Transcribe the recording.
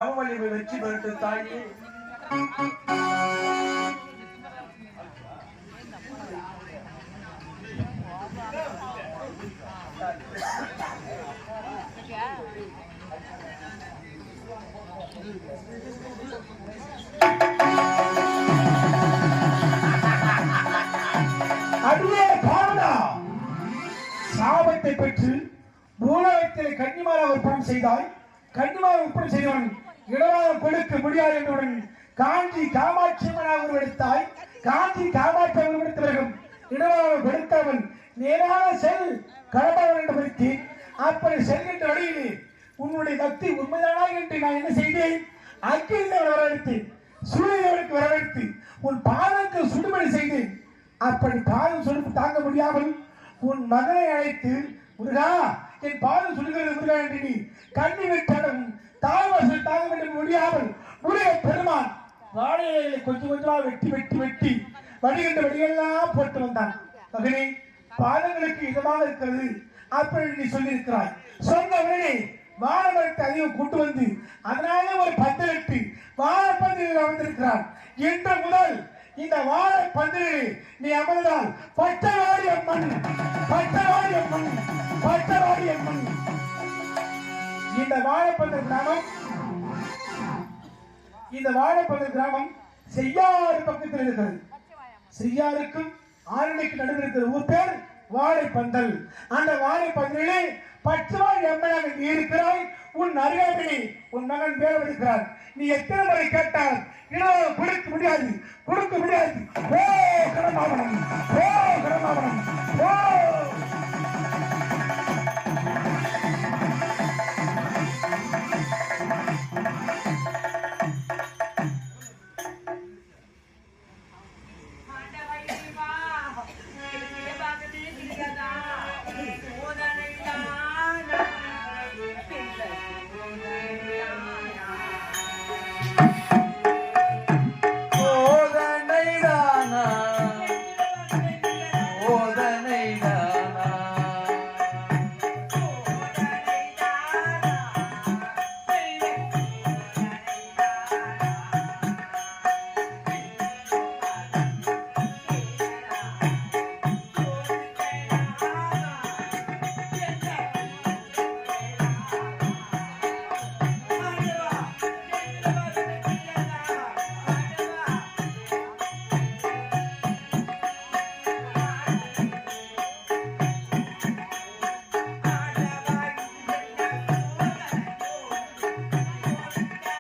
அவமளிவை வெற்றி பெற்று தாயே அடியே பாவனா சாபத்தை பெற்று பூலோகத்திலே கன்னிமாரா ஒப்பனம் செய்தாய். கன்னிமாரா ஒப்பனம் செய்தவன் இடவாதம் கொடுக்க முடியாது என்றுடன் காஞ்சி காமாட்சி அம்மனாக உருவெடுத்தாய். காஞ்சி காமாட்சி உருவெடுத்தவர்கள் இடவாதம் கொடுத்தவன் நேராக செல் கடம்பவன் என்று வைத்தேன். அப்படி செல்கின்ற வழியிலே உன்னுடைய பக்தி உண்மைதானா என்று நான் என்ன செய்தேன்? அக்கினியை வரவழைத்தேன், சூரியனுக்கு வரவழைத்து உன் பாதத்தை சுடுபடி செய்தேன். அப்படி பாதம் சுடுப்பு தாங்க முடியாமல் உன் மகனை அழைத்து, முருகா என் பாதம் சுடுகிறது முருகா என்று நீ கண்ணி விட்டாலும் தாய்வாசல் தாங்க வேண்டும் முடியாமல் முருக பெருமான் வாழைகளை கொஞ்சம் கொஞ்சமாக வெட்டி வெட்டி வெட்டி வடிகின்ற வடிகள்லாம் போட்டு வந்தான். மகனே பாதங்களுக்கு இதமாக இருக்கிறது அப்படி நீ சொல்லியிருக்கிறாய். சொன்ன உடனே வாழைமரத்தை அதிகம் கொண்டு வந்து அதனாலே ஒரு பந்தலிட்டு வாழைப்பந்தில் வந்திருக்கிறான். இன்று முதல் இந்த வாழை பந்தலில் நீ அமர்ந்தால் பச்சைவாடி அம்மன், பச்சைவாடி அம்மன், பச்சைவாடி அம்மன். இந்த வாழைப்பந்தல் கிராமம், இந்த வாழைப்பந்தல் கிராமம் செய்யாறு பக்கத்தில் இருக்கிறது. செய்யாருக்கும் ஆரணிக்கு நடுவில் இருக்கிற ஊர் பேர் வாழைப்பந்தல். அந்த வாழைப்பந்தலிலே பச்சைவாடி அம்மனாக நீ இருக்கிறாய். உன் அருகாமையை உன் மகன் பேர இருக்கிறார். நீ எத்தனை முறை கேட்டால் இடம் கொடுக்க முடியாது, கொடுக்க முடியாது. ஓ கடமாவனம், ஓ கடமாவனம், ஓ